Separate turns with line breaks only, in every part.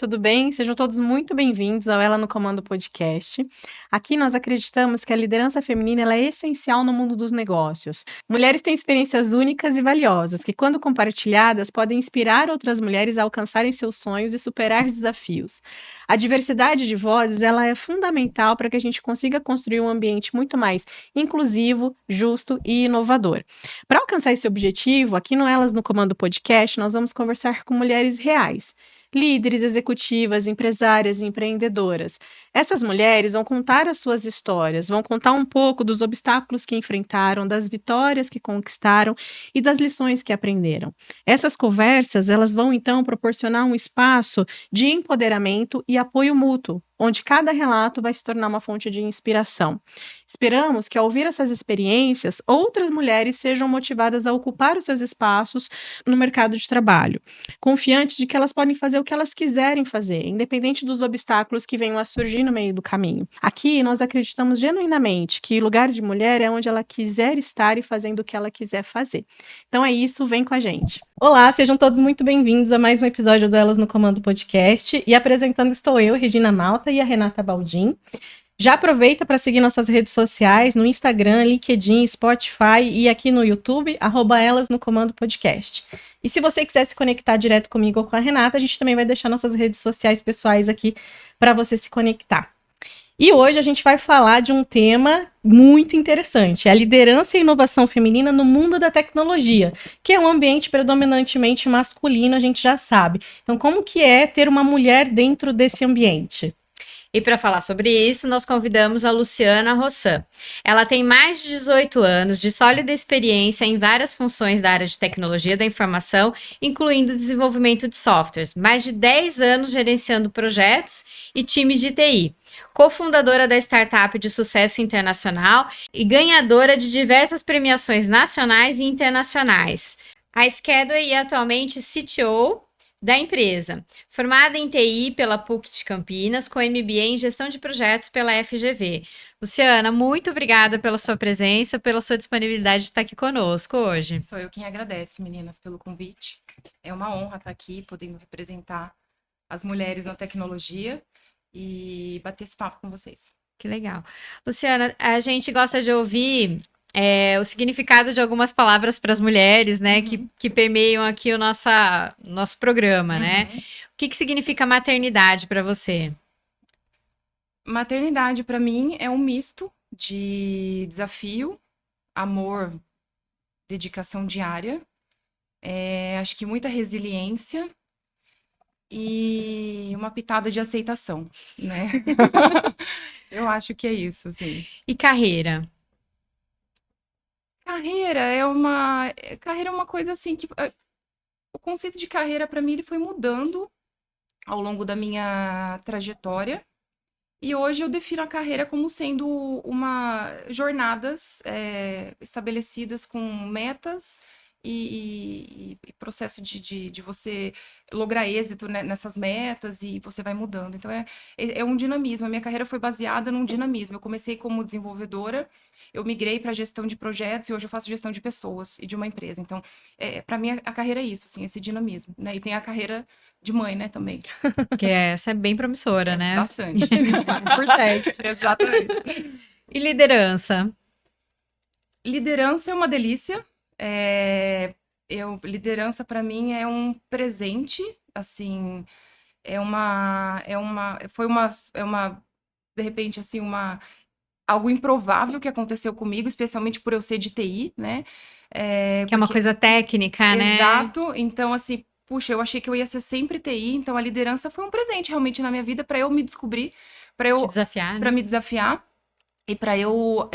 tudo bem? Sejam todos muito bem-vindos ao Ela no Comando podcast. Aqui nós acreditamos que a liderança feminina ela é essencial no mundo dos negócios. Mulheres têm experiências únicas e valiosas que, quando compartilhadas, podem inspirar outras mulheres a alcançarem seus sonhos e superar desafios. A diversidade de vozes ela é fundamental para que a gente consiga construir um ambiente muito mais inclusivo, justo e inovador. Para alcançar esse objetivo, aqui no Elas no Comando podcast, nós vamos conversar com mulheres reais, líderes, executivas, empresárias e empreendedoras. Essas mulheres vão contar as suas histórias, vão contar um pouco dos obstáculos que enfrentaram, das vitórias que conquistaram e das lições que aprenderam. Essas conversas, elas vão então proporcionar um espaço de empoderamento e apoio mútuo, onde cada relato vai se tornar uma fonte de inspiração. Esperamos que, ao ouvir essas experiências, outras mulheres sejam motivadas a ocupar os seus espaços no mercado de trabalho, confiantes de que elas podem fazer o que elas quiserem fazer, independente dos obstáculos que venham a surgir no meio do caminho. Aqui, nós acreditamos genuinamente que lugar de mulher é onde ela quiser estar e fazendo o que ela quiser fazer. Então é isso, vem com a gente. Olá, sejam todos muito bem-vindos a mais um episódio do Elas no Comando podcast. E apresentando estou eu, Regina Malta, e a Renata Baldin. Já aproveita para seguir nossas redes sociais no Instagram, LinkedIn, Spotify e aqui no YouTube, @Elas no Comando Podcast. E se você quiser se conectar direto comigo ou com a Renata, a gente também vai deixar nossas redes sociais pessoais aqui para você se conectar. E hoje a gente vai falar de um tema muito interessante, a liderança e inovação feminina no mundo da tecnologia, que é um ambiente predominantemente masculino, a gente já sabe. Então, como que é ter uma mulher dentro desse ambiente?
E para falar sobre isso, nós convidamos a Luciana Rossan. Ela tem mais de 18 anos de sólida experiência em várias funções da área de tecnologia da informação, incluindo desenvolvimento de softwares, mais de 10 anos gerenciando projetos e times de TI. Cofundadora da startup de sucesso internacional e ganhadora de diversas premiações nacionais e internacionais. A Schedway é atualmente CTO da empresa, formada em TI pela PUC de Campinas, com MBA em Gestão de Projetos pela FGV. Luciana, muito obrigada pela sua presença, pela sua disponibilidade de estar aqui conosco hoje.
Sou eu quem agradece, meninas, pelo convite. É uma honra estar aqui, podendo representar as mulheres na tecnologia e bater esse papo com vocês.
Que legal. Luciana, a gente gosta de ouvir o significado de algumas palavras para as mulheres, né, que permeiam aqui o nosso programa, né? O que significa maternidade para você?
Maternidade, para mim, é um misto de desafio, amor, dedicação diária, acho que muita resiliência e uma pitada de aceitação, né? Eu acho que é isso, assim.
E carreira?
Carreira é uma coisa assim que o conceito de carreira para mim ele foi mudando ao longo da minha trajetória e hoje eu defino a carreira como sendo jornadas estabelecidas com metas e processo de você lograr êxito, né, nessas metas e você vai mudando. Então é um dinamismo. A minha carreira foi baseada num dinamismo. Eu comecei como desenvolvedora, eu migrei para gestão de projetos e hoje eu faço gestão de pessoas e de uma empresa. Então, para mim a carreira é isso, assim, esse dinamismo, né? E tem a carreira de mãe, né, também.
Que essa é bem promissora, né?
Bastante.
Por certo.
Exatamente.
E liderança?
Liderança é uma delícia. Liderança para mim é um presente, assim, de repente, assim, algo improvável que aconteceu comigo, especialmente por eu ser de TI, né?
Que é uma coisa técnica, né?
Exato. Então, assim, puxa, eu achei que eu ia ser sempre TI, então a liderança foi um presente realmente na minha vida para eu me descobrir,
Te desafiar,
para
né?
me desafiar e para eu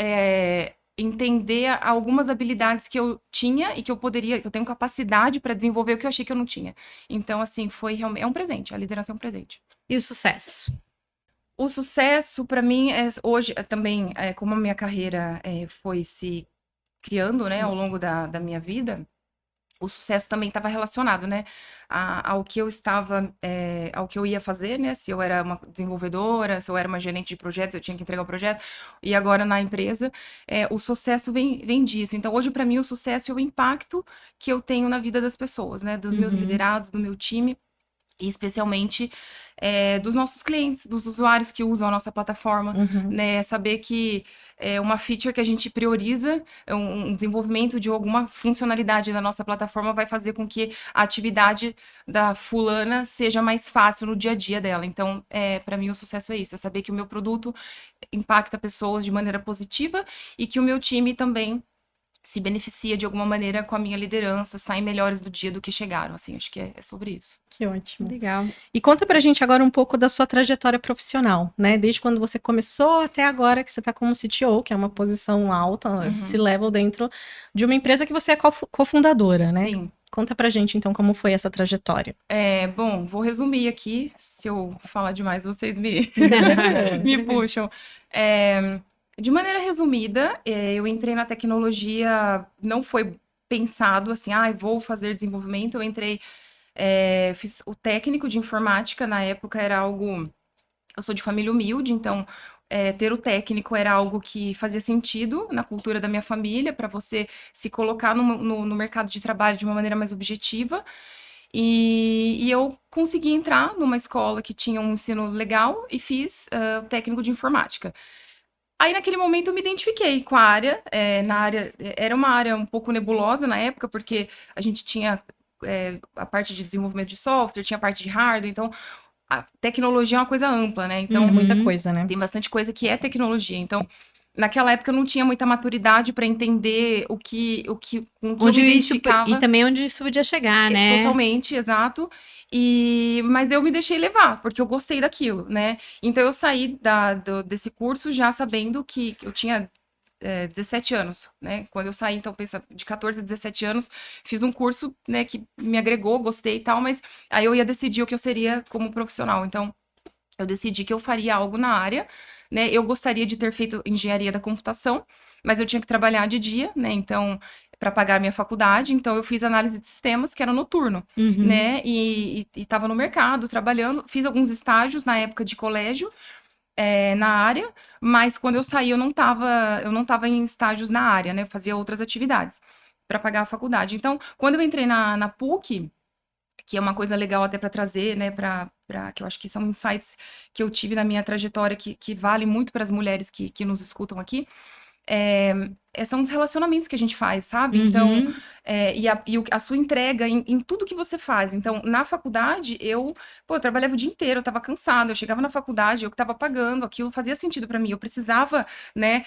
entender algumas habilidades que eu tinha e que eu tenho capacidade para desenvolver o que eu achei que eu não tinha. Então, assim, foi realmente um presente. A liderança é um presente.
E o sucesso?
O sucesso, para mim, hoje também, como a minha carreira foi se criando, né, ao longo da minha vida, o sucesso também estava relacionado, né, ao que eu estava, ao que eu ia fazer, né, se eu era uma desenvolvedora, se eu era uma gerente de projetos, eu tinha que entregar o projeto, e agora na empresa, o sucesso vem disso. Então, hoje, para mim, o sucesso é o impacto que eu tenho na vida das pessoas, né, dos meus liderados, do meu time, e especialmente dos nossos clientes, dos usuários que usam a nossa plataforma, né? Saber que uma feature que a gente prioriza, um desenvolvimento de alguma funcionalidade na nossa plataforma vai fazer com que a atividade da fulana seja mais fácil no dia a dia dela. Então, para mim, o sucesso é isso, é saber que o meu produto impacta pessoas de maneira positiva e que o meu time também se beneficia de alguma maneira com a minha liderança, saem melhores do dia do que chegaram, assim, acho que é sobre isso.
Que ótimo.
Legal.
E conta pra gente agora um pouco da sua trajetória profissional, né? Desde quando você começou até agora que você tá como CTO, que é uma posição alta, de C-level dentro de uma empresa que você é cofundadora, né?
Sim.
Conta pra gente, então, como foi essa trajetória.
Bom, vou resumir aqui, se eu falar demais, vocês me puxam. De maneira resumida, eu entrei na tecnologia, não foi pensado assim, vou fazer desenvolvimento, eu entrei, fiz o técnico de informática, na época era algo, eu sou de família humilde, então ter o técnico era algo que fazia sentido na cultura da minha família, para você se colocar no mercado de trabalho de uma maneira mais objetiva. E eu consegui entrar numa escola que tinha um ensino legal e fiz o técnico de informática. Aí, naquele momento, eu me identifiquei com a área. Era uma área um pouco nebulosa na época, porque a gente tinha a parte de desenvolvimento de software, tinha a parte de hardware, então a tecnologia é uma coisa ampla, né? Então,
É muita coisa, né?
tem bastante coisa que é tecnologia. Então, naquela época eu não tinha muita maturidade para entender com que eu
Onde
me
isso,
identificava.
e também onde isso podia chegar, né?
Totalmente, exato. Mas eu me deixei levar, porque eu gostei daquilo, né? Então eu saí desse curso já sabendo que eu tinha 17 anos, né? Quando eu saí, então, pensa, de 14 a 17 anos, fiz um curso, né, que me agregou, gostei e tal, mas aí eu ia decidir o que eu seria como profissional. Então, eu decidi que eu faria algo na área, né? Eu gostaria de ter feito engenharia da computação, mas eu tinha que trabalhar de dia, né? Então, para pagar a minha faculdade, então eu fiz análise de sistemas, que era noturno, né? E estava no mercado trabalhando, fiz alguns estágios na época de colégio, na área, mas quando eu saí eu não tava em estágios na área, né? Eu fazia outras atividades para pagar a faculdade. Então, quando eu entrei na PUC, que é uma coisa legal até para trazer, né, que eu acho que são insights que eu tive na minha trajetória que vale muito para as mulheres que nos escutam aqui, são os relacionamentos que a gente faz, sabe? Então, a sua entrega em tudo que você faz. Então, na faculdade, eu trabalhava o dia inteiro, eu estava cansada, eu chegava na faculdade, eu que estava pagando, aquilo fazia sentido para mim, eu precisava, né?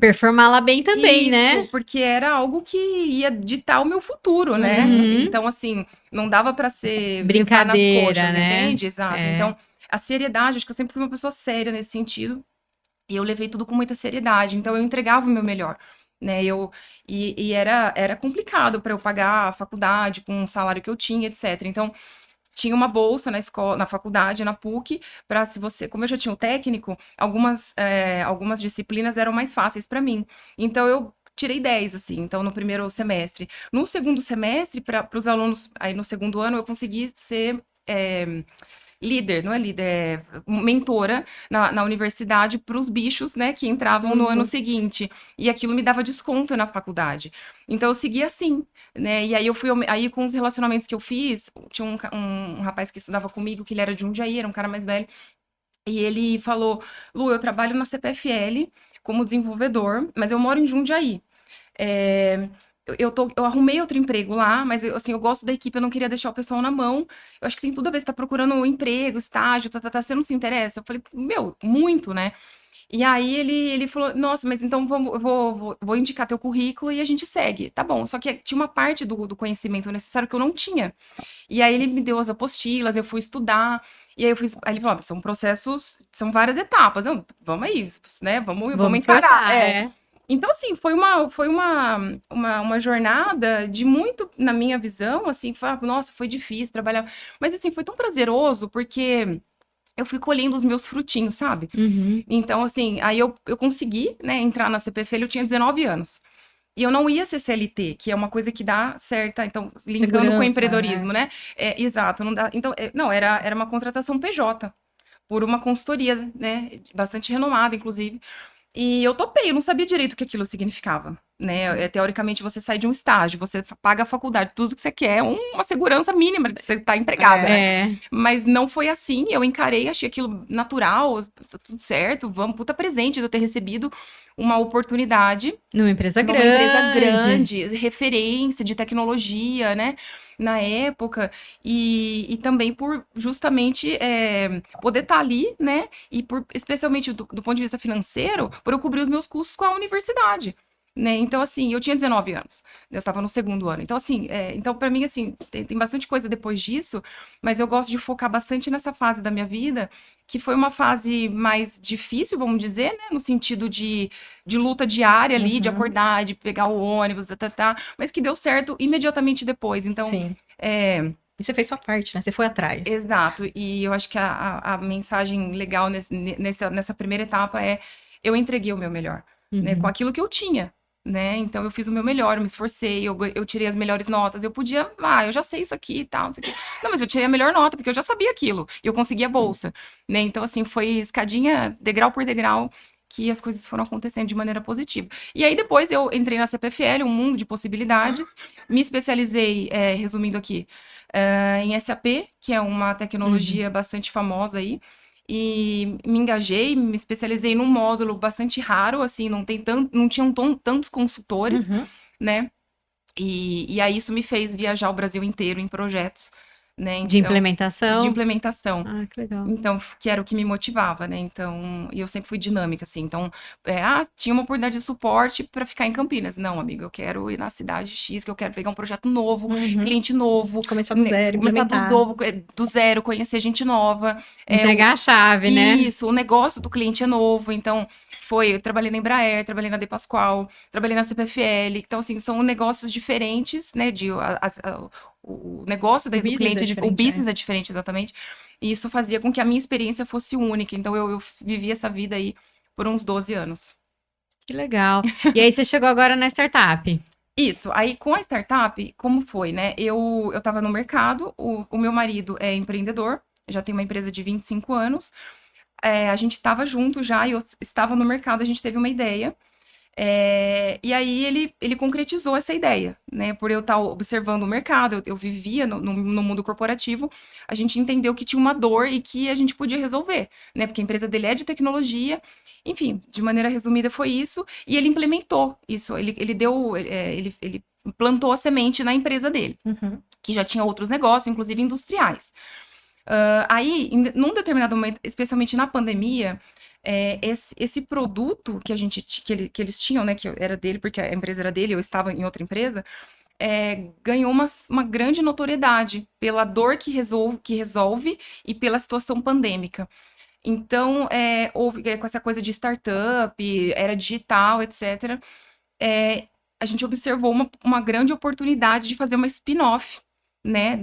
Performar lá bem também, né?
Isso, porque era algo que ia ditar o meu futuro, né? Então, assim, não dava para ser brincar nas
Brincadeira,
coxas,
né?
entende? Exato. Então, a seriedade, acho que eu sempre fui uma pessoa séria nesse sentido. E eu levei tudo com muita seriedade, então eu entregava o meu melhor, né? Era complicado para eu pagar a faculdade com o salário que eu tinha, etc. Então, tinha uma bolsa na escola, na faculdade, na PUC, para se você, como eu já tinha o técnico, algumas disciplinas eram mais fáceis para mim. Então, eu tirei 10, assim, então, no primeiro semestre. No segundo semestre, para os alunos, aí no segundo ano, eu consegui ser líder, não é líder, mentora na universidade para os bichos, né, que entravam no ano seguinte. E aquilo me dava desconto na faculdade. Então, eu segui assim, né? E aí aí com os relacionamentos que eu fiz, tinha um rapaz que estudava comigo, que ele era de Jundiaí, era um cara mais velho, e ele falou: Lu, eu trabalho na CPFL como desenvolvedor, mas eu moro em Jundiaí. Eu arrumei outro emprego lá, mas eu gosto da equipe, eu não queria deixar o pessoal na mão. Eu acho que tem tudo a ver, você tá procurando um emprego, estágio, você não se interessa? Eu falei, meu, muito, né? E aí ele falou, nossa, mas então eu vou indicar teu currículo e a gente segue. Tá bom, só que tinha uma parte do conhecimento necessário que eu não tinha. E aí ele me deu as apostilas, eu fui estudar, e aí ele falou, são processos, são várias etapas. Não, vamos aí, né? Vamos encarar.
Esforçar,
Então, assim, foi uma jornada de muito, na minha visão, assim, nossa, foi difícil trabalhar. Mas, assim, foi tão prazeroso, porque eu fui colhendo os meus frutinhos, sabe? Então, assim, aí eu consegui, né, entrar na CPFL, eu tinha 19 anos. E eu não ia ser CLT, que é uma coisa que dá certa, então, linkando com o empreendedorismo, né? Exato, não dá. Então, não, era uma contratação PJ, por uma consultoria, né, bastante renomada, inclusive. E eu topei, eu não sabia direito o que aquilo significava, né? Teoricamente, você sai de um estágio, você paga a faculdade, tudo que você quer, uma segurança mínima de que você tá empregada, né?
É,
Mas não foi assim, eu encarei, achei aquilo natural, tá tudo certo, vamos, puta presente de eu ter recebido uma oportunidade
numa empresa
numa empresa
grande.
grande, referência de tecnologia, né? Na época, e também por justamente poder estar ali, né? E por, especialmente do ponto de vista financeiro, por eu cobrir os meus custos com a universidade. Né? Então, assim, eu tinha 19 anos, eu estava no segundo ano. Então, assim, então, para mim, assim, tem bastante coisa depois disso, mas eu gosto de focar bastante nessa fase da minha vida, que foi uma fase mais difícil, vamos dizer, né? No sentido de luta diária ali, de
Uhum.
acordar, de pegar o ônibus, mas que deu certo imediatamente depois. Então,
Sim.
é,
E você fez sua parte, né? Você foi atrás.
exato. E eu acho que a mensagem legal nessa primeira etapa é eu entreguei o meu melhor, né? Com
Uhum.
aquilo que eu tinha. Né? Então eu fiz o meu melhor, eu me esforcei, eu tirei as melhores notas. Eu podia, eu já sei isso aqui e tal, não sei o quê. Não, mas eu tirei a melhor nota, porque eu já sabia aquilo. E eu consegui a bolsa, né? Então, assim, foi escadinha, degrau por degrau, que as coisas foram acontecendo de maneira positiva. E aí depois eu entrei na CPFL, um mundo de possibilidades, me especializei, resumindo aqui, em SAP, que é uma
Uhum.
tecnologia bastante famosa aí, e me engajei, me especializei num módulo bastante raro, assim, não tinham tantos consultores,
Uhum.
né? E aí isso me fez viajar o Brasil inteiro em projetos, né?
De
Então, de
implementação?
implementação.
Ah, que legal.
Então, que era o que me motivava, né? Então, e eu sempre fui dinâmica, assim. Então, tinha uma oportunidade de suporte para ficar em Campinas. Não, amigo, eu quero ir na cidade X, que eu quero pegar um projeto novo,
Uhum.
cliente novo,
Começar do
né,
zero,
começar
implementar.
do zero, conhecer gente nova.
Entregar a chave, né?
Isso, o negócio do cliente é novo. Então, eu trabalhei na Embraer, trabalhei na De Pascoal, trabalhei na CPFL. Então, assim, são negócios diferentes, né? O negócio
O
do
business é
cliente, o
diferente, é.
business é diferente, exatamente. E isso fazia com que a minha experiência fosse única. Então, eu vivi essa vida aí por uns 12 anos.
Que legal. E aí você chegou agora na startup.
Isso. Aí, com a startup, como foi, né? Eu tava no mercado, o meu marido é empreendedor, já tem uma empresa de 25 anos. A gente estava junto já, e eu estava no mercado, a gente teve uma ideia. E aí ele concretizou essa ideia, né? Por eu estar observando o mercado, eu vivia no mundo corporativo, a gente entendeu que tinha uma dor e que a gente podia resolver, né? Porque a empresa dele é de tecnologia, enfim, de maneira resumida foi isso, e ele implementou isso, ele plantou a semente na empresa dele,
Uhum.
que já tinha outros negócios, inclusive industriais. Aí, num determinado momento, especialmente na pandemia, esse produto que eles tinham, né, que era dele, porque a empresa era dele, eu estava em outra empresa, ganhou uma grande notoriedade pela dor que resolve e pela situação pandêmica. Então, houve com essa coisa de startup, era digital, etc. é, a gente observou uma grande oportunidade de fazer uma spin-off, né,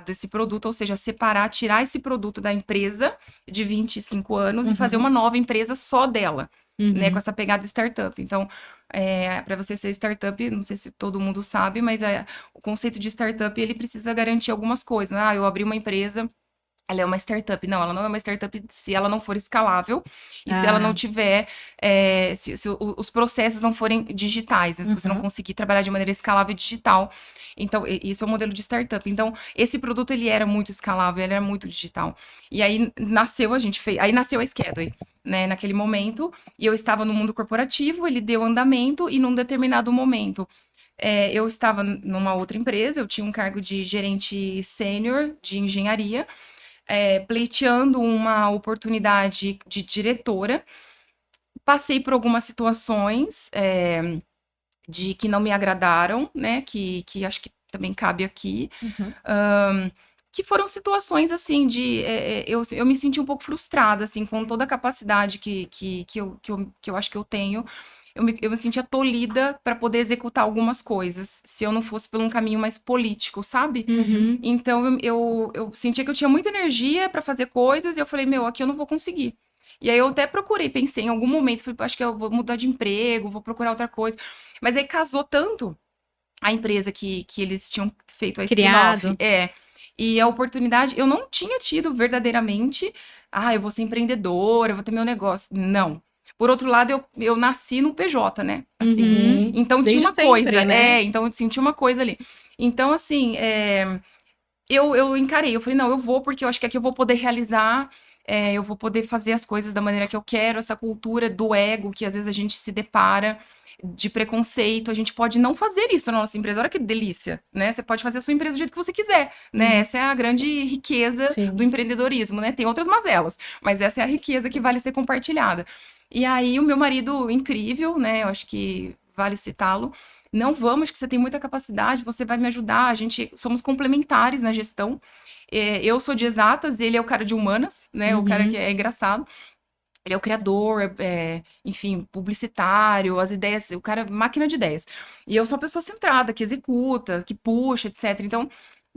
desse produto, ou seja, separar, tirar esse produto da empresa de 25 anos e fazer
Uhum.
uma nova empresa só dela, né, com
Uhum.
essa pegada startup. Então, para você ser startup, não sei se todo mundo sabe, mas o conceito de startup, ele precisa garantir algumas coisas. Eu abri uma empresa, ela é uma startup. Não, ela não é uma startup se ela não for escalável e se ela não
Ah,
tiver, se os processos não forem digitais, né? Se você não
Uhum.
conseguir trabalhar de maneira escalável e digital. Então, isso é o modelo de startup. Então, esse produto, ele era muito escalável, ele era muito digital. E aí aí nasceu a Schedule, né, naquele momento, e eu estava no mundo corporativo, ele deu andamento, e num determinado momento, eu estava numa outra empresa, eu tinha um cargo de gerente sênior de engenharia, pleiteando uma oportunidade de diretora. Passei por algumas situações de que não me agradaram, né? Que acho que também cabe aqui.
Uhum.
Que foram situações assim eu me senti um pouco frustrada assim com toda a capacidade que eu acho que eu tenho. Eu me sentia tolhida para poder executar algumas coisas, se eu não fosse por um caminho mais político, sabe?
Uhum.
uhum.
Então eu sentia que eu tinha muita energia para fazer coisas e eu falei, meu, aqui eu não vou conseguir. E aí eu até procurei, pensei em algum momento, falei, acho que eu vou mudar de emprego, vou procurar outra coisa. Mas aí casou tanto a empresa que eles tinham feito a spin-off,
Criado.
e a oportunidade, eu não tinha tido verdadeiramente, eu vou ser empreendedora, eu vou ter meu negócio. Não. Por outro lado, eu nasci no PJ, né? Assim,
Uhum.
então
Desde
tinha uma
sempre,
coisa,
né?
então assim, tinha uma coisa ali. Então, assim, eu encarei, eu falei, não, eu vou, porque eu acho que aqui eu vou poder realizar, eu vou poder fazer as coisas da maneira que eu quero, essa cultura do ego que às vezes a gente se depara, de preconceito, a gente pode não fazer isso na nossa empresa. Olha que delícia, né? Você pode fazer a sua empresa do jeito que você quiser, né?
Uhum.
Essa é a grande riqueza do
Sim.
empreendedorismo, né? Tem outras mazelas, mas essa é a riqueza que vale ser compartilhada. E aí, o meu marido, incrível, né? Eu acho que vale citá-lo. Não vamos, que você tem muita capacidade, você vai me ajudar. A gente somos complementares na gestão. Eu sou de exatas, ele é o cara de humanas, né? O cara que
Uhum.
é engraçado. Ele é o criador, enfim, publicitário, as ideias, o cara, máquina de ideias. E eu sou a pessoa centrada, que executa, que puxa, etc. Então,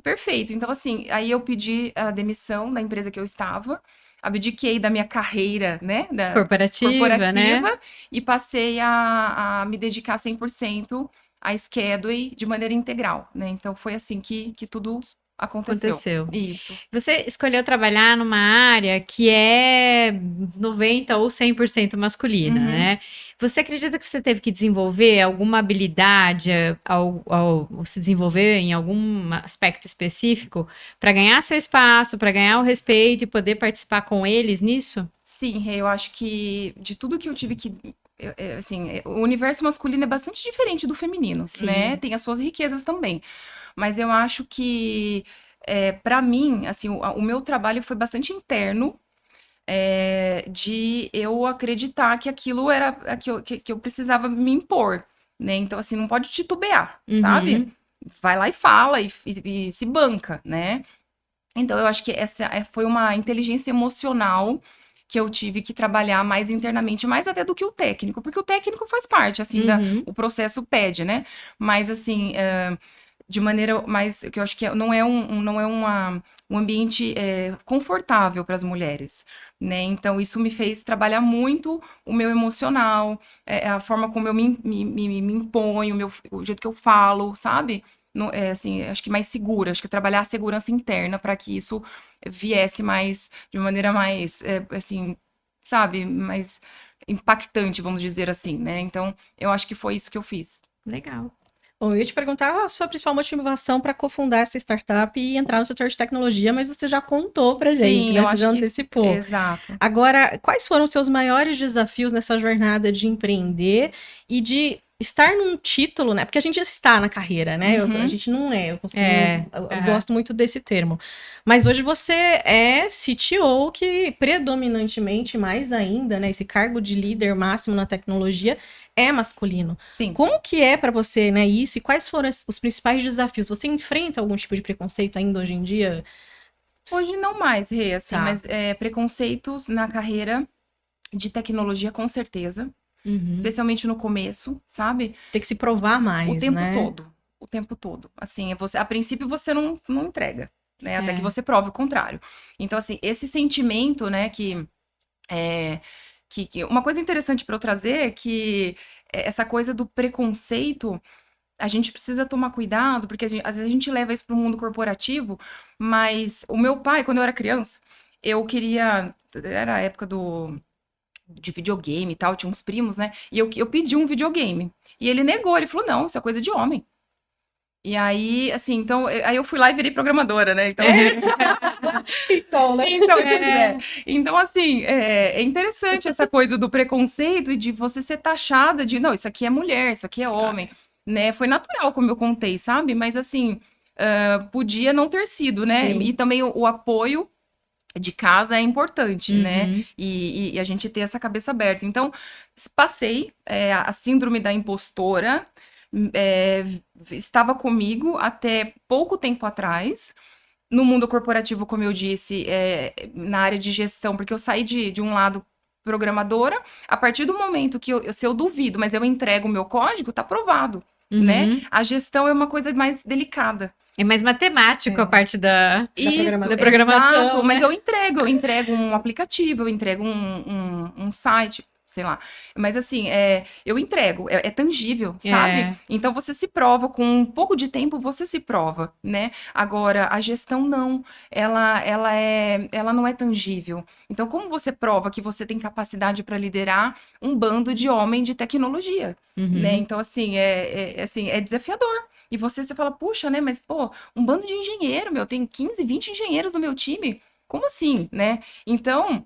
perfeito. Então, assim, aí eu pedi a demissão da empresa que eu estava, abdiquei da minha carreira, né, da
Corporativa, né?
corporativa, e passei a me dedicar 100% à Schedway de maneira integral, né? Então, foi assim que tudo aconteceu.
Aconteceu.
Isso.
Você escolheu trabalhar numa área que é 90 ou 100% masculina,
Uhum.
né? Você acredita que você teve que desenvolver alguma habilidade ao se desenvolver em algum aspecto específico para ganhar seu espaço, para ganhar o respeito e poder participar com eles nisso?
Sim, Rê, eu acho que de tudo que eu tive que. Assim, o universo masculino é bastante diferente do feminino, né?
Sim.
Tem as suas riquezas também. Mas eu acho que, para mim, assim, o meu trabalho foi bastante interno, de eu acreditar que aquilo era que eu precisava me impor, né? Então, assim, não pode titubear, sabe?
Uhum.
Vai lá e fala e se banca, né? Então, eu acho que essa foi uma inteligência emocional que eu tive que trabalhar mais internamente, mais até do que o técnico, porque o técnico faz parte, assim,
Uhum.
o processo pede, né? Mas, assim, de maneira mais, que eu acho que não é um ambiente confortável para as mulheres, né? Então, isso me fez trabalhar muito o meu emocional, a forma como eu me imponho, o jeito que eu falo, sabe? Assim, acho que mais segura, acho que trabalhar a segurança interna para que isso viesse mais, de maneira mais, assim, sabe, mais impactante, vamos dizer assim, né? Então, eu acho que foi isso que eu fiz.
Legal.
Bom, eu ia te perguntar a sua principal motivação para cofundar essa startup e entrar no setor de tecnologia, mas você já contou pra gente,
Sim,
né?
eu
Você
acho
já
que.
antecipou.
Exato.
Agora, quais foram os seus maiores desafios nessa jornada de empreender e de estar num título, né? Porque a gente está na carreira, né? A
Uhum.
gente não é, eu
Aham.
gosto muito desse termo. Mas hoje você é CTO, que predominantemente, mais ainda, né? Esse cargo de líder máximo na tecnologia é masculino.
Sim.
Como que é para você, né, isso? E quais foram os principais desafios? Você enfrenta algum tipo de preconceito ainda hoje em dia?
Hoje não mais, Rê, assim,
Tá.
mas preconceitos na carreira de tecnologia, com certeza.
Uhum.
Especialmente no começo, sabe?
Tem que se provar
O
mais,
tempo
né?
todo. O tempo todo. Assim, a princípio você não entrega, né? Até que
É.
você prove o contrário. Então, assim, esse sentimento, né, é, uma coisa interessante para eu trazer é que essa coisa do preconceito, a gente precisa tomar cuidado, porque às vezes a gente leva isso para o mundo corporativo, mas o meu pai, quando eu era criança, eu queria. Era a época de videogame e tal, tinha uns primos, né? E eu pedi um videogame. E ele negou, ele falou: não, isso é coisa de homem. E aí, assim, então, aí eu fui lá e virei programadora, né? Então,
Então, né?
então, pois é. Então, assim, é interessante essa coisa do preconceito e de você ser taxada de, não, isso aqui é mulher, isso aqui é homem, né? Foi natural, como eu contei, sabe? Mas, assim, podia não ter sido, né?
Sim.
E também o apoio de casa é importante, né?
Uhum.
E a gente ter essa cabeça aberta. Então, passei a síndrome da impostora, é, estava comigo até pouco tempo atrás. No mundo corporativo, como eu disse, na área de gestão, porque eu saí de um lado programadora, a partir do momento que se eu duvido, mas eu entrego o meu código, tá aprovado, né?
Uhum.
A gestão é uma coisa mais delicada.
É mais matemático a
É.
parte da
Da
Isso,
programação.
exato.
programação,
Mas
né?
eu entrego um aplicativo, eu entrego um site. sei lá. Mas assim, eu entrego, é tangível, sabe?
É.
Então você se prova, com um pouco de tempo você se prova, né? Agora, a gestão não, ela não é tangível. Então, como você prova que você tem capacidade para liderar um bando de homem de tecnologia, né?
Uhum.
Então, assim, assim, é desafiador. E você fala, puxa, né? Mas, pô, um bando de engenheiro, meu, tem 15, 20 engenheiros no meu time. Como assim, né? Então,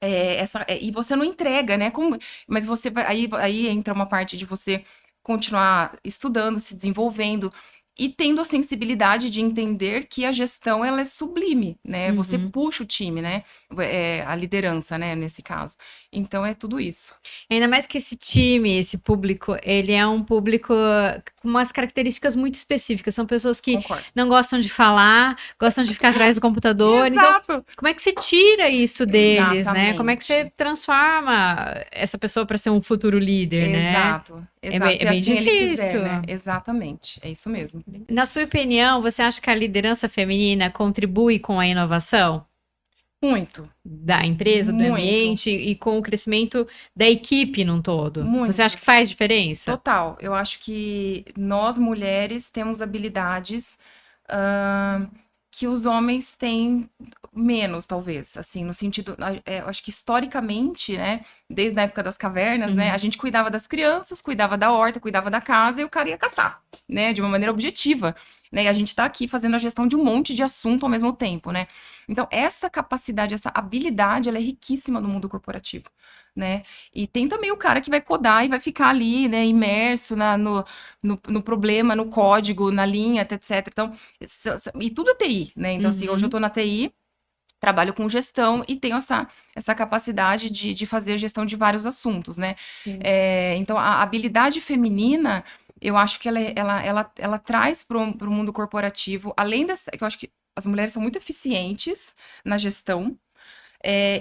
e você não entrega, né? Mas você vai, aí entra uma parte de você continuar estudando, se desenvolvendo e tendo a sensibilidade de entender que a gestão ela é sublime, né? Você
Uhum.
puxa o time, né? A liderança, né? Nesse caso. Então é tudo isso.
Ainda mais que esse time, esse público, ele é um público com umas características muito específicas. São pessoas que
Concordo.
não gostam de falar, gostam de ficar atrás do computador. Então,
Exato.
como é que você tira isso deles, né? Como é que você
Exatamente.
transforma essa pessoa para ser um futuro líder, né?
Exato. Exato.
É
Se
bem
assim ele
difícil.
quiser, né? Exatamente. É isso mesmo.
Na sua opinião, você acha que a liderança feminina contribui com a inovação
Muito.
da empresa, do
Muito.
ambiente e com o crescimento da equipe num todo? Você acha
Muito.
que faz diferença?
Total. Eu acho que nós mulheres temos habilidades que os homens têm menos, talvez. Assim, no sentido, eu acho que historicamente, né, desde a época das cavernas, né, a gente cuidava das crianças, cuidava da horta, cuidava da casa e o cara ia caçar, né, de uma maneira objetiva. Né, e a gente tá aqui fazendo a gestão de um monte de assunto ao mesmo tempo, né? Então, essa capacidade, essa habilidade, ela é riquíssima no mundo corporativo, né? E tem também o cara que vai codar e vai ficar ali, né, imerso no problema, no código, na linha, etc. Então, e tudo é TI, né? Então, assim, hoje eu tô na TI, trabalho com gestão e tenho essa capacidade de fazer gestão de vários assuntos, né?
Sim.
Então, a habilidade feminina, eu acho que ela traz para o mundo corporativo, além dessa, que eu acho que as mulheres são muito eficientes na gestão,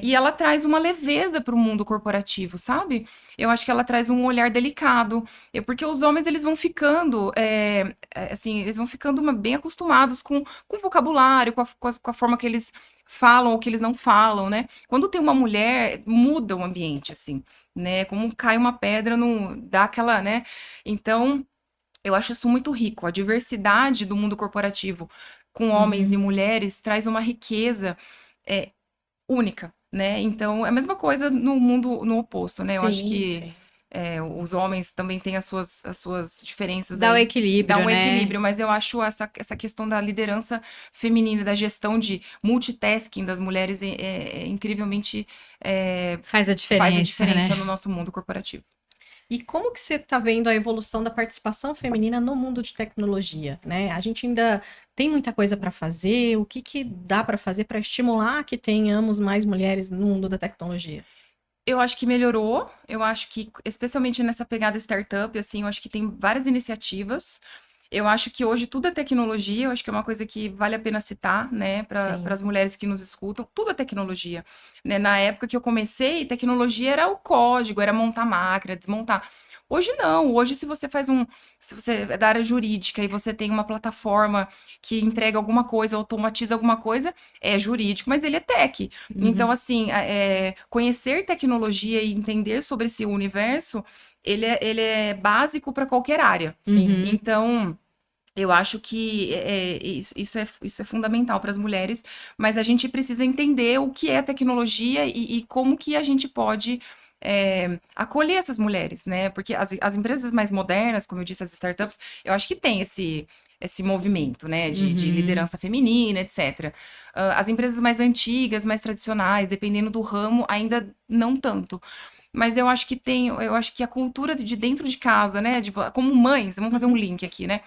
e ela traz uma leveza para o mundo corporativo, sabe? Eu acho que ela traz um olhar delicado, porque os homens eles vão ficando, assim, eles vão ficando bem acostumados com o vocabulário, com a forma que eles falam ou que eles não falam, né? Quando tem uma mulher, muda o ambiente, assim, né? Como cai uma pedra, dá aquela, né? Então, eu acho isso muito rico. A diversidade do mundo corporativo com homens e mulheres traz uma riqueza é, única, né? Então, é a mesma coisa no mundo no oposto, né? Eu acho
Sim,
que
sim.
os homens também têm as suas diferenças
Dá o
aí. Dá
equilíbrio,
um
né?
equilíbrio, mas eu acho essa questão da liderança feminina, da gestão de multitasking das mulheres incrivelmente
Faz a
faz a
diferença,
diferença no
né?
É.
nosso mundo corporativo.
E como que você está vendo a evolução da participação feminina no mundo de tecnologia, né? A gente ainda tem muita coisa para fazer. O que que dá para fazer para estimular que tenhamos mais mulheres no mundo da tecnologia?
Eu acho que melhorou, eu acho que, especialmente nessa pegada startup, assim, eu acho que tem várias iniciativas. Eu acho que hoje tudo é tecnologia, eu acho que é uma coisa que vale a pena citar, né, para
Sim.
as mulheres que nos escutam, tudo é tecnologia, né? Na época que eu comecei, tecnologia era o código, era montar máquina, desmontar. Hoje não, hoje se você é da área jurídica e você tem uma plataforma que entrega alguma coisa, automatiza alguma coisa, é jurídico, mas ele é tech. Então, assim, conhecer tecnologia e entender sobre esse universo, ele é básico para qualquer área.
Sim.
Então, eu acho que isso é fundamental para as mulheres, mas a gente precisa entender o que é tecnologia e como que a gente pode acolher essas mulheres, né? Porque as empresas mais modernas, como eu disse, as startups, eu acho que tem esse movimento, né, de liderança feminina, etc. As empresas mais antigas, mais tradicionais, dependendo do ramo, ainda não tanto. Mas eu acho que a cultura de dentro de casa, né, como mães, vamos fazer um link aqui, né,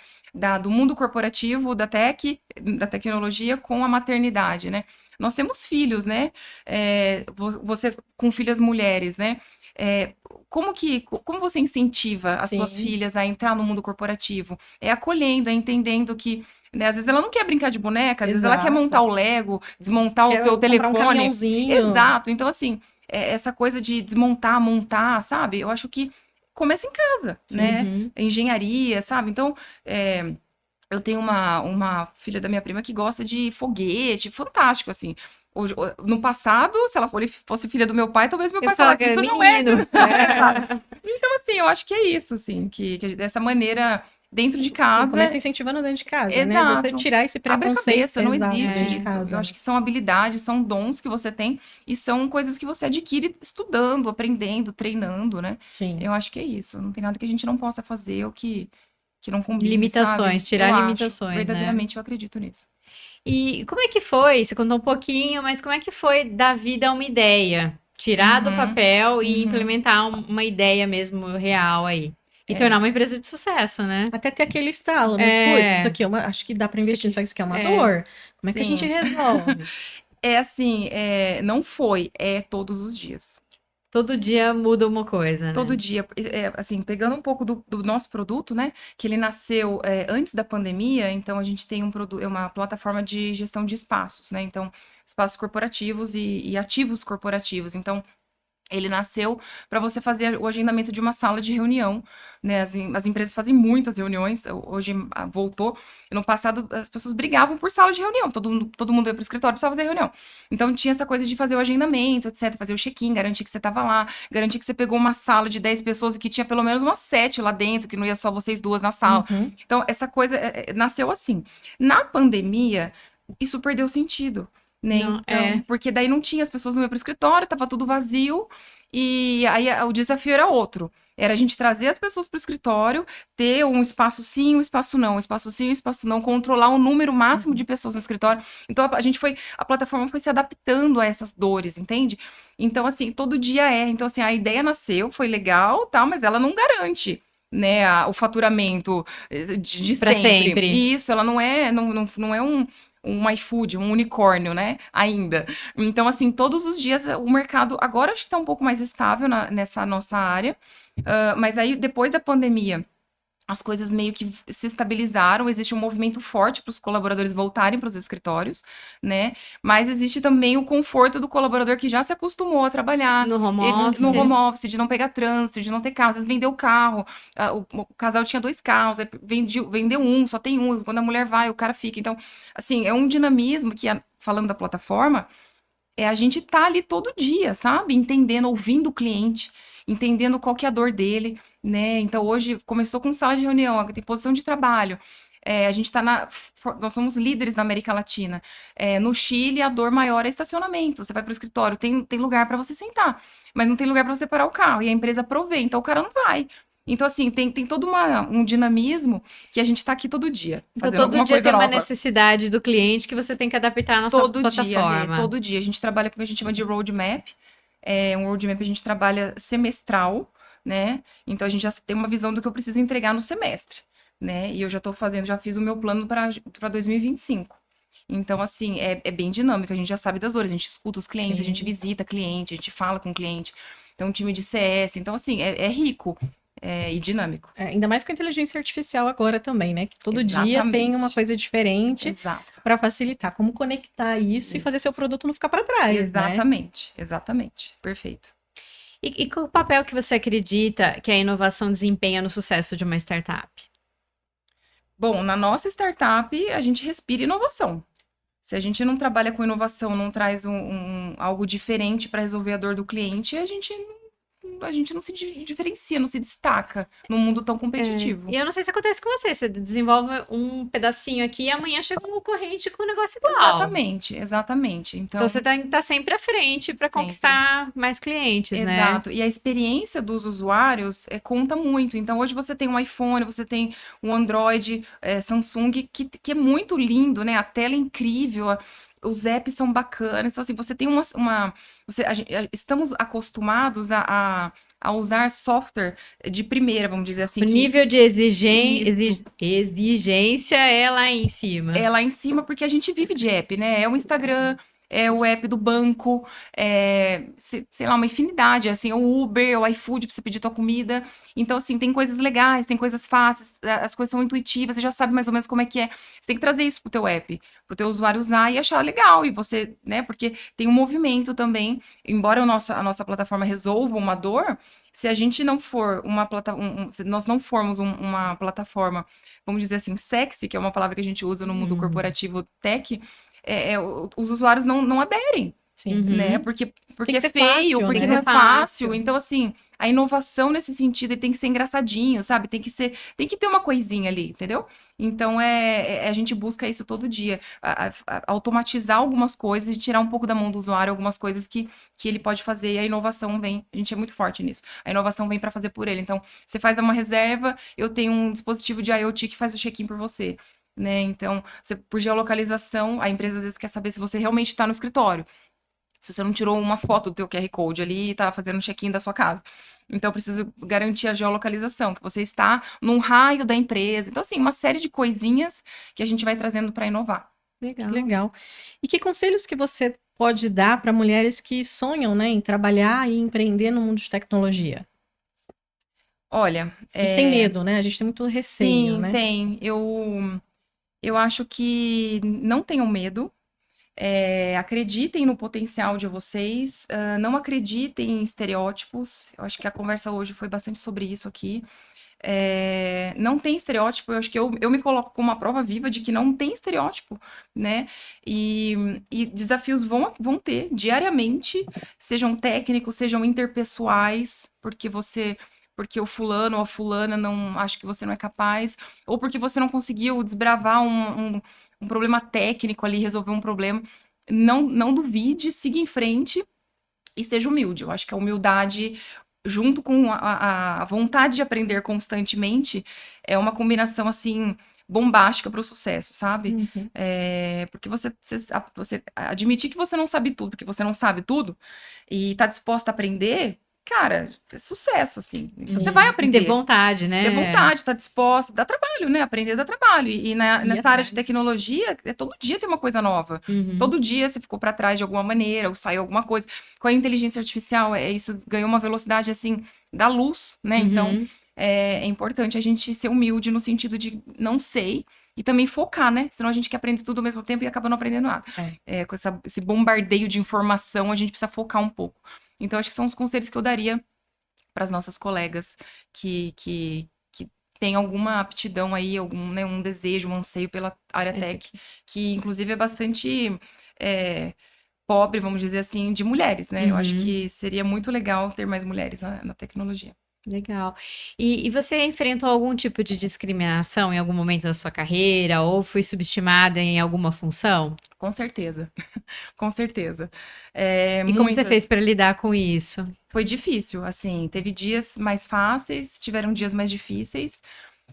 do mundo corporativo, da da tecnologia com a maternidade, né? Nós temos filhos, né? Você com filhas mulheres, né? É, como você incentiva as suas
Sim.
filhas a entrar no mundo corporativo? É acolhendo, é entendendo que, né, às vezes ela não quer brincar de boneca, às vezes ela quer montar
Exato.
o Lego, desmontar o
Quer
seu
comprar um
telefone.
caminhãozinho.
Exato. Então, assim, essa coisa de desmontar, montar, sabe? Eu acho que começa em casa, né?
Sim.
Engenharia, sabe? Então, eu tenho uma filha da minha prima que gosta de foguete, fantástico, assim. No passado, se ela fosse filha do meu pai, talvez meu
Eu
pai
falo
falasse,
que é
isso não é.
menino.
Então, assim, eu acho que é isso, assim, que dessa maneira, dentro de
Sim,
casa,
começa incentivando dentro de casa, né? Você
exato.
tirar esse
Abre a
preconceito,
cabeça, não
exato,
existe
dentro de
isso. Eu
casa.
acho que são habilidades, são dons que você tem e são coisas que você adquire estudando, aprendendo, treinando, né?
Sim.
Eu acho que é isso. Não tem nada que a gente não possa fazer ou que não combine, sabe?
Limitações, tirar
Eu acho.
limitações, né?
Verdadeiramente eu acredito nisso.
E como é que foi? Você contou um pouquinho, mas como é que foi dar vida a uma ideia? Tirar do
Uhum,
papel e
uhum.
implementar uma ideia mesmo real aí. E
É.
tornar uma empresa de sucesso, né?
Até ter aquele estalo, né? Putz, isso
É,
aqui é uma. Acho que dá pra
isso
investir,
aqui.
só que isso aqui é uma
É.
dor. Como é que a gente
Sim.
resolve?
É assim, não foi, é todos os dias.
Todo dia muda uma coisa,
Todo
né?
dia, assim, pegando um pouco do nosso produto, né? Que ele nasceu antes da pandemia, então a gente tem uma plataforma de gestão de espaços, né? Então, espaços corporativos e ativos corporativos. Então, ele nasceu para você fazer o agendamento de uma sala de reunião, né? As empresas fazem muitas reuniões, hoje voltou. No passado, as pessoas brigavam por sala de reunião, todo mundo ia para o escritório precisava fazer reunião. Então, tinha essa coisa de fazer o agendamento, etc., fazer o check-in, garantir que você estava lá, garantir que você pegou uma sala de 10 pessoas e que tinha pelo menos umas 7 lá dentro, que não ia só vocês duas na sala.
Uhum.
Então, essa coisa nasceu assim. Na pandemia, isso perdeu sentido. Né?
Não,
Então, porque daí não tinha, as pessoas não iam para o escritório, tava tudo vazio, e aí o desafio era outro. Era a gente trazer as pessoas para o escritório, ter um espaço sim, um espaço não, um espaço sim, um espaço não, controlar o número máximo de pessoas no escritório. Então a plataforma foi se adaptando a essas dores, entende? Então, assim, todo dia é. Então, assim, a ideia nasceu, foi legal, tá, mas ela não garante. Né, o faturamento de
para
sempre.
sempre.
E isso, ela não é um iFood, um unicórnio, né? Ainda. Então, assim, todos os dias o mercado agora acho que está um pouco mais estável nessa nossa área. Mas aí, depois da pandemia, as coisas meio que se estabilizaram, existe um movimento forte para os colaboradores voltarem para os escritórios, né? Mas existe também o conforto do colaborador que já se acostumou a trabalhar
No home
no
office.
home office, de não pegar trânsito, de não ter carro, às vezes vendeu o carro, o casal tinha 2 carros, aí vendeu um, só tem um, quando a mulher vai, o cara fica. Então, assim, é um dinamismo que, falando da plataforma, a gente tá ali todo dia, sabe? Entendendo, ouvindo o cliente, entendendo qual que é a dor dele, né? Então, hoje começou com sala de reunião, agora tem posição de trabalho. A gente tá nós somos líderes na América Latina. No Chile, a dor maior é estacionamento. Você vai para o escritório, tem lugar para você sentar, mas não tem lugar para você parar o carro. E a empresa provê, então o cara não vai. Então, assim, tem todo um dinamismo que a gente está aqui todo dia,
Então,
fazendo
todo
alguma
dia
coisa
tem uma
nova.
necessidade do cliente que você tem que adaptar na sua
Todo dia, Rê,
plataforma.
todo dia. A gente trabalha com o que a gente chama de roadmap. Um roadmap a gente trabalha semestral, né? Então a gente já tem uma visão do que eu preciso entregar no semestre, né? E eu já fiz o meu plano para 2025. Então, assim, é bem dinâmico, a gente já sabe das dores, a gente escuta os clientes, a gente
Sim.
visita cliente, a gente fala com o cliente. Tem um time de CS, então, assim, é rico e dinâmico.
Ainda mais com a inteligência artificial agora também, né? Que todo dia tem uma
Exatamente.
coisa diferente
Exato.
para facilitar. Como conectar isso e fazer seu
Isso.
produto não ficar para trás, né?
Exatamente, exatamente. Perfeito.
E qual o papel que você acredita que a inovação desempenha no sucesso de uma startup?
Bom, na nossa startup, a gente respira inovação. Se a gente não trabalha com inovação, não traz algo diferente para resolver a dor do cliente, a gente não se diferencia, não se destaca num mundo tão competitivo.
E eu não sei se acontece com você. Você desenvolve um pedacinho aqui e amanhã chega um concorrente com um negócio igual.
Exatamente, exatamente.
Então você tem que estar sempre à frente para
Sempre.
conquistar mais clientes, né?
Exato. E a experiência dos usuários conta muito. Então, hoje você tem um iPhone, você tem um Android, Samsung, que é muito lindo, né? A tela é incrível, os apps são bacanas. Então, assim, você tem estamos acostumados a usar software de primeira, vamos dizer assim.
O nível de
Isso.
exigência é lá em cima.
É lá em cima, porque a gente vive de app, né? É o Instagram, é o app do banco, sei lá, uma infinidade, assim, é o Uber, é o iFood pra você pedir tua comida. Então, assim, tem coisas legais, tem coisas fáceis, as coisas são intuitivas, você já sabe mais ou menos como é que é. Você tem que trazer isso pro teu app, pro teu usuário usar e achar legal. E você, né, porque tem um movimento também, embora a nossa plataforma resolva uma dor, se a gente não for uma plataforma, se nós não formos uma plataforma, vamos dizer assim, sexy, que é uma palavra que a gente usa no mundo corporativo tech, os usuários não aderem,
Sim.
né?
Uhum.
Porque
que
é
ser
feio,
fácil,
porque
né?
não é
Tem que ser
fácil.
fácil.
Então, assim, a inovação nesse sentido ele tem que ser engraçadinho, sabe? Tem que ter uma coisinha ali, entendeu? Então, a gente busca isso todo dia. Automatizar algumas coisas e tirar um pouco da mão do usuário algumas coisas que ele pode fazer. E a inovação vem, a gente é muito forte nisso. A inovação vem para fazer por ele. Então, você faz uma reserva, eu tenho um dispositivo de IoT que faz o check-in por você. Né? Então, por geolocalização, a empresa às vezes quer saber se você realmente está no escritório. Se você não tirou uma foto do teu QR Code ali e tá fazendo um check-in da sua casa. Então, eu preciso garantir a geolocalização, que você está num raio da empresa. Então, assim, uma série de coisinhas que a gente vai trazendo para inovar.
Legal.
Legal. E que conselhos que você pode dar para mulheres que sonham, né, em trabalhar e empreender no mundo de tecnologia?
Olha,
E que tem medo, né? A gente tem muito receio,
sim,
né?
tem. Eu acho que não tenham medo. Acreditem no potencial de vocês, não acreditem em estereótipos. Eu acho que a conversa hoje foi bastante sobre isso aqui. Não tem estereótipo, eu acho que eu me coloco como uma prova viva de que não tem estereótipo, né? E desafios vão ter diariamente, sejam técnicos, sejam interpessoais, porque o fulano ou a fulana não acha que você não é capaz, ou porque você não conseguiu desbravar um problema técnico ali, resolver um problema. Não duvide, siga em frente e seja humilde. Eu acho que a humildade, junto com a vontade de aprender constantemente, é uma combinação, assim, bombástica para o sucesso, sabe?
Uhum.
Porque você admitir que você não sabe tudo, porque você não sabe tudo, e tá disposta a aprender, cara, é sucesso, assim. Você vai
E ter
aprender.
vontade, né?
Ter vontade, tá disposta, dá trabalho, né? Aprender dá trabalho. E
Ir
nessa área de
atrás.
tecnologia, todo dia tem uma coisa nova.
Uhum.
Todo dia você ficou para trás de alguma maneira, ou saiu alguma coisa. Com a inteligência artificial, isso ganhou uma velocidade, assim, da luz, né? Então,
Uhum.
é importante a gente ser humilde no sentido de não sei e também focar, né? Senão a gente quer aprender tudo ao mesmo tempo e acaba não aprendendo nada. Com esse bombardeio de informação, a gente precisa focar um pouco. Então, acho que são os conselhos que eu daria para as nossas colegas que têm alguma aptidão aí, né, um desejo, um anseio pela área tech, que inclusive é bastante pobre, vamos dizer assim, de mulheres, né? Eu acho
Uhum.
que seria muito legal ter mais mulheres na tecnologia.
Legal. E você enfrentou algum tipo de discriminação em algum momento da sua carreira ou foi subestimada em alguma função?
Com certeza, com certeza.
E como você
Muitas.
fez para lidar com isso?
Foi difícil, assim, teve dias mais fáceis, tiveram dias mais difíceis.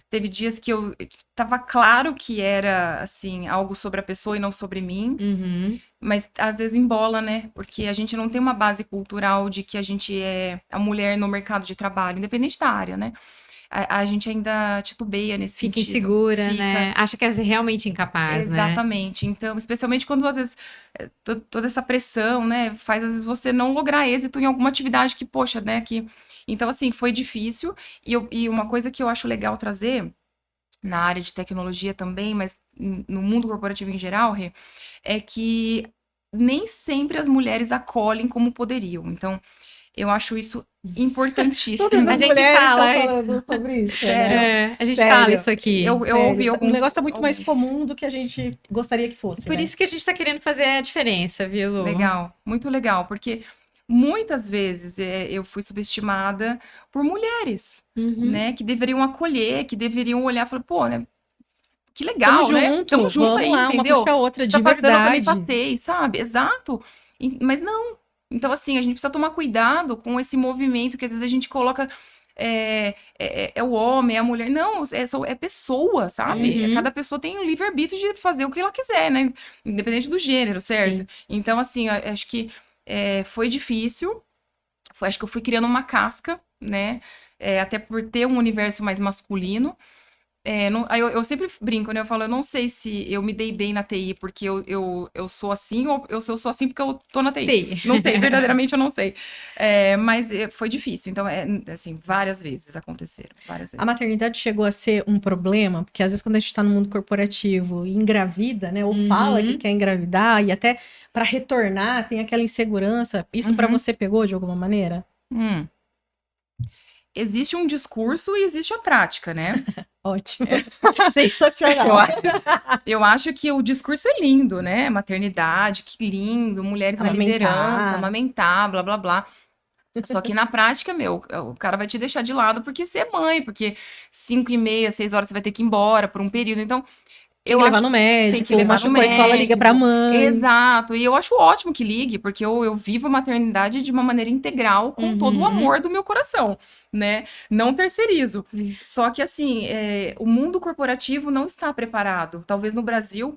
Teve dias que eu tava claro que era, assim, algo sobre a pessoa e não sobre mim,
Uhum.
mas às vezes embola, né? Porque a gente não tem uma base cultural de que a gente é a mulher no mercado de trabalho, independente da área, né? A gente ainda titubeia nesse
Fica
sentido.
insegura, né? Acha que é realmente incapaz, né?
Exatamente. Então, especialmente quando às vezes toda essa pressão, né, faz às vezes você não lograr êxito em alguma atividade que, poxa, né, que... Então, assim, foi difícil. E uma coisa que eu acho legal trazer na área de tecnologia também, mas no mundo corporativo em geral, Rê, é que nem sempre as mulheres acolhem como poderiam. Então, eu acho isso importantíssimo.
Todas
A
as
gente
mulheres
fala
estão
isso.
falando sobre isso,
Sério.
né?
A gente
Sério.
fala isso aqui.
Eu ouvi
Sério. O
alguns...
negócio tá muito mais comum do que a gente gostaria que fosse,
Por
né?
isso que a gente tá querendo fazer a diferença, viu, Lu?
Legal, muito legal, porque muitas vezes eu fui subestimada por mulheres,
Uhum.
né, que deveriam acolher, que deveriam olhar e falar, pô, né, que
Tamo
legal, né?
junto,
Tamo junto
vamos
aí,
lá, uma
entendeu?
puxa a outra,
Você
de
tá passando, eu também
verdade.
passei, sabe? Exato. Mas não. Então, assim, a gente precisa tomar cuidado com esse movimento que às vezes a gente coloca. É o homem, é a mulher. Não, é pessoa, sabe?
Uhum.
Cada pessoa tem o livre-arbítrio de fazer o que ela quiser, né? Independente do gênero, certo?
Sim.
Então, assim, eu acho que foi difícil. Acho que eu fui criando uma casca, né? Até por ter um universo mais masculino. Aí eu sempre brinco, né? Eu falo, eu não sei se eu me dei bem na TI porque eu sou assim, ou eu sou assim porque eu tô na TI.
TI.
Não sei, verdadeiramente eu não sei. Mas foi difícil. Então, assim, várias vezes aconteceram. Várias
A
vezes.
maternidade chegou a ser um problema, porque às vezes quando a gente tá no mundo corporativo e engravida, né, ou
Uhum.
fala que quer engravidar, e até para retornar tem aquela insegurança. Isso para
Uhum.
você pegou de alguma maneira?
existe um discurso e existe a prática, né?
Ótimo.
Eu
Sensacional.
acho, eu acho que o discurso é lindo, né? Maternidade, que lindo, mulheres na liderança,
Amamentar.
amamentar, blá, blá, blá. Só que na prática, meu, o cara vai te deixar de lado porque você é mãe, porque 5h30, 6 horas você vai ter que ir embora por um período. Então,
Tem
eu
que levar
acho
no
tem que
médico,
levar no
machucou a escola, liga pra
médico.
mãe.
Exato. E eu acho ótimo que ligue, porque eu vivo a maternidade de uma maneira integral, com todo o
Uhum.
amor do meu coração, né? Não terceirizo. Só que, assim, o mundo corporativo não está preparado. Talvez no Brasil,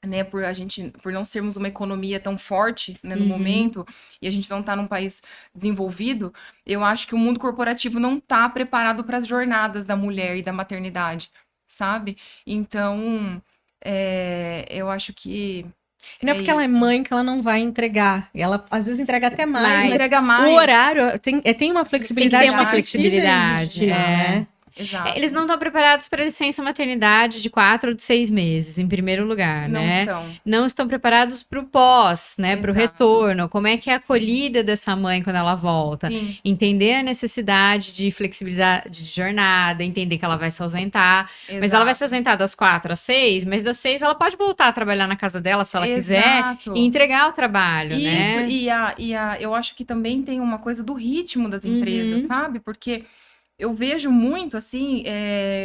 né, por não sermos uma economia tão forte, né, no
Uhum.
momento, e a gente não está num país desenvolvido, eu acho que o mundo corporativo não está preparado para as jornadas da mulher e da maternidade, sabe? Então, eu acho que
E não é
é
porque ela é
isso.
mãe que ela não vai entregar. Ela às vezes entrega até mais, mas
Entrega
o
mais.
horário tem uma
Tem que ter uma
flexibilidade que precisa
flexibilidade.
existir, né?
Exato.
Eles não estão preparados para licença maternidade de 4 ou de 6 meses, em primeiro lugar,
Não
né?
estão.
Não estão preparados para o pós, né? Para o
Exato.
retorno. Como é que é a
Sim.
acolhida dessa mãe quando ela volta?
Sim,
Entender a necessidade de flexibilidade de jornada, entender que ela vai se ausentar. Mas ela vai se
exato.
ausentar das 4 às 6, mas das 6 ela pode voltar a trabalhar na casa dela se ela quiser
Exato.
e entregar o trabalho,
Isso,
né?
eu acho que também tem uma coisa do ritmo das empresas,
Uhum.
sabe? Porque eu vejo muito, assim,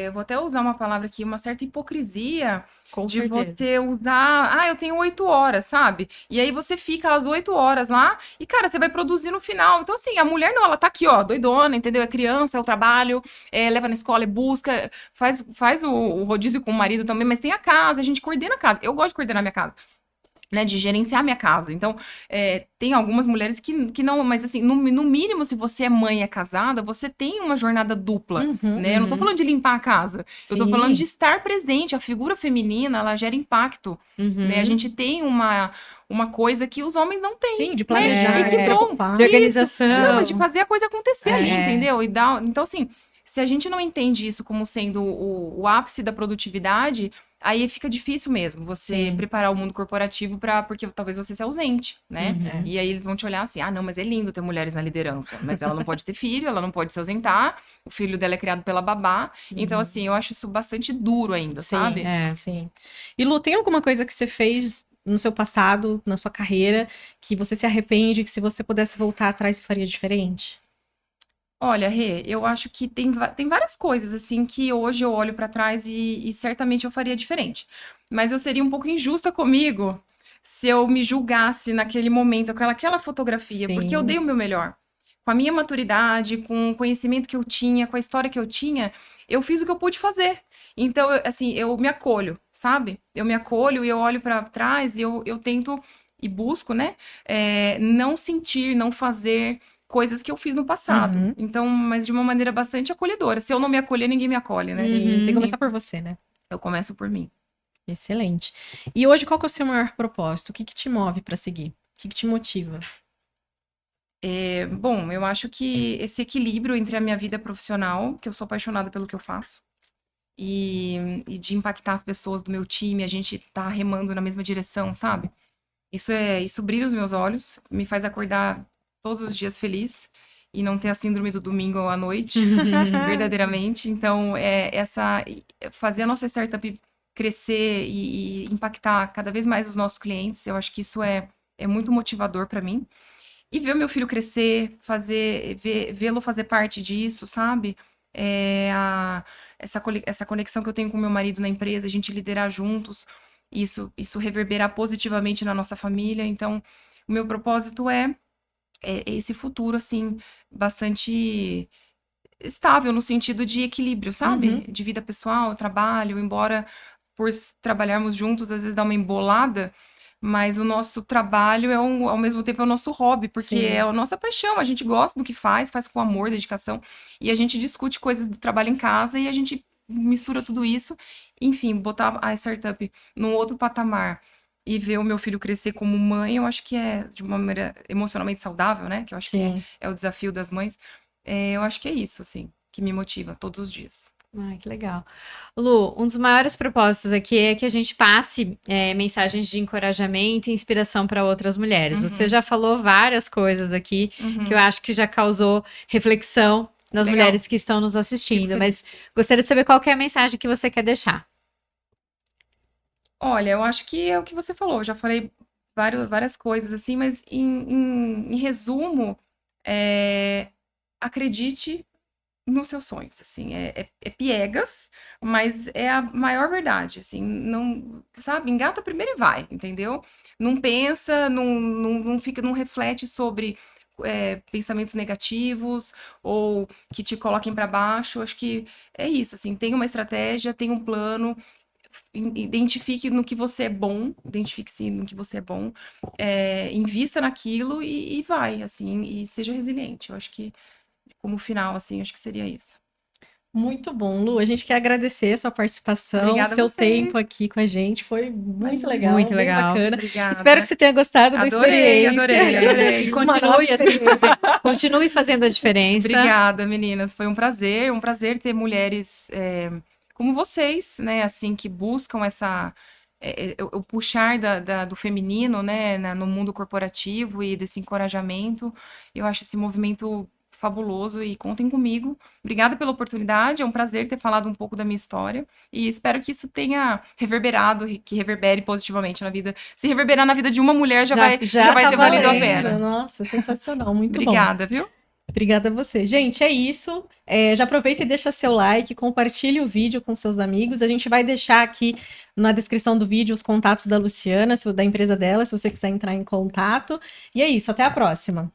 eu vou até usar uma palavra aqui, uma certa hipocrisia
Com
de
certeza.
você usar, eu tenho 8 horas, sabe? E aí você fica às 8 horas lá e, cara, você vai produzir no final. Então, assim, a mulher não, ela tá aqui, ó, doidona, entendeu? É criança, é o trabalho, leva na escola, busca, faz o rodízio com o marido também, mas tem a casa, a gente coordena a casa. Eu gosto de coordenar minha casa, né, de gerenciar minha casa. Então, tem algumas mulheres que não, mas assim, no mínimo, se você é mãe e é casada, você tem uma jornada dupla, né? Eu não tô falando de limpar a casa, eu tô falando de estar presente. A figura feminina, ela gera impacto, né? A gente tem uma coisa que os homens não têm,
Sim, de
né?
planejar,
E que
de
bom.
preocupar.
De
Isso.
organização.
Não, mas de fazer a coisa acontecer ali,
É.
entendeu? Então, assim, se a gente não entende isso como sendo o ápice da produtividade, aí fica difícil mesmo você
Sim.
preparar o mundo corporativo porque talvez você se ausente, né?
Uhum.
E aí eles vão te olhar assim: não, mas é lindo ter mulheres na liderança, mas ela não pode ter filho, ela não pode se ausentar, o filho dela é criado pela babá. Então, assim, eu acho isso bastante duro ainda, sabe?
Sim. E Lu, tem alguma coisa que você fez no seu passado, na sua carreira, que você se arrepende, que se você pudesse voltar atrás, você faria diferente?
Olha, Rê, eu acho que tem várias coisas, assim, que hoje eu olho pra trás e certamente eu faria diferente. Mas eu seria um pouco injusta comigo se eu me julgasse naquele momento, aquela fotografia, porque eu
Sim.
dei o meu melhor. Com a minha maturidade, com o conhecimento que eu tinha, com a história que eu tinha, eu fiz o que eu pude fazer. Então, assim, eu me acolho, sabe? Eu me acolho e eu olho pra trás e eu tento e busco, né? Não sentir, não fazer coisas que eu fiz no passado.
Uhum.
Então, mas de uma maneira bastante acolhedora. Se eu não me acolher, ninguém me acolhe, né?
Sim, tem que
Uhum.
começar por você, né?
Eu começo por mim.
Excelente. E hoje, qual que é o seu maior propósito? O que que te move para seguir? O que que te motiva?
Bom, eu acho que esse equilíbrio entre a minha vida profissional, que eu sou apaixonada pelo que eu faço, e de impactar as pessoas do meu time, a gente tá remando na mesma direção, sabe? Isso brilha os meus olhos, me faz acordar todos os dias feliz e não ter a síndrome do domingo à noite, verdadeiramente. Então, fazer a nossa startup crescer e impactar cada vez mais os nossos clientes, eu acho que isso é muito motivador para mim. E ver o meu filho crescer, vê-lo fazer parte disso, sabe? Essa conexão que eu tenho com meu marido na empresa, a gente liderar juntos, isso reverberar positivamente na nossa família. Então, o meu propósito é esse futuro, assim, bastante estável no sentido de equilíbrio, sabe?
Uhum.
De vida pessoal, trabalho, embora por trabalharmos juntos, às vezes dá uma embolada, mas o nosso trabalho ao mesmo tempo é o nosso hobby, porque
Sim.
é a nossa paixão, a gente gosta do que faz com amor, dedicação, e a gente discute coisas do trabalho em casa e a gente mistura tudo isso, enfim, botar a startup num outro patamar e ver o meu filho crescer como mãe, eu acho que é de uma maneira emocionalmente saudável, né? Que eu acho que
Sim.
é o desafio das mães. Eu acho que é isso, assim, que me motiva todos os dias.
Ai, que legal. Lu, um dos maiores propósitos aqui é que a gente passe mensagens de encorajamento e inspiração para outras mulheres. Você
Uhum.
já falou várias coisas aqui que eu
Uhum.
acho que já causou reflexão nas
Legal.
mulheres que estão nos assistindo,
Fico
mas gostaria de saber qual que é a mensagem que você quer deixar.
Olha, eu acho que é o que você falou. Eu já falei várias coisas assim, mas em resumo, acredite nos seus sonhos, assim, é piegas, mas é a maior verdade, assim, não, sabe, engata primeiro e vai, entendeu? Não pensa, não fica, não reflete sobre pensamentos negativos ou que te coloquem para baixo. Acho que é isso, assim, tem uma estratégia, tem um plano, identifique no que você é bom, identifique-se no que você é bom, invista naquilo e vai, assim, e seja resiliente. Eu acho que, como final, assim, acho que seria isso.
Muito bom, Lu. A gente quer agradecer a sua participação, o
Obrigada a
seu tempo
vocês.
aqui com a gente. Foi muito
Imagina.
legal,
Muito
bem
legal.
bacana.
Obrigada.
Espero que você tenha gostado da
Adorei,
experiência.
adorei.
E
Uma nova
continue assim,
experiência.
continue fazendo a diferença.
Obrigada, meninas. Foi um prazer ter mulheres como vocês, né, assim, que buscam o puxar do feminino, né, no mundo corporativo e desse encorajamento. Eu acho esse movimento fabuloso e contem comigo. Obrigada pela oportunidade, é um prazer ter falado um pouco da minha história e espero que isso tenha reverberado, que reverbere positivamente na vida. Se reverberar na vida de uma mulher, já vai
tá
ter valido a
valendo.
pena.
Nossa, sensacional, muito bom.
Obrigada, viu?
Obrigada a você. Gente, é isso. Já aproveita e deixa seu like, compartilhe o vídeo com seus amigos. A gente vai deixar aqui na descrição do vídeo os contatos da Luciana, da empresa dela, se você quiser entrar em contato. E é isso, até a próxima.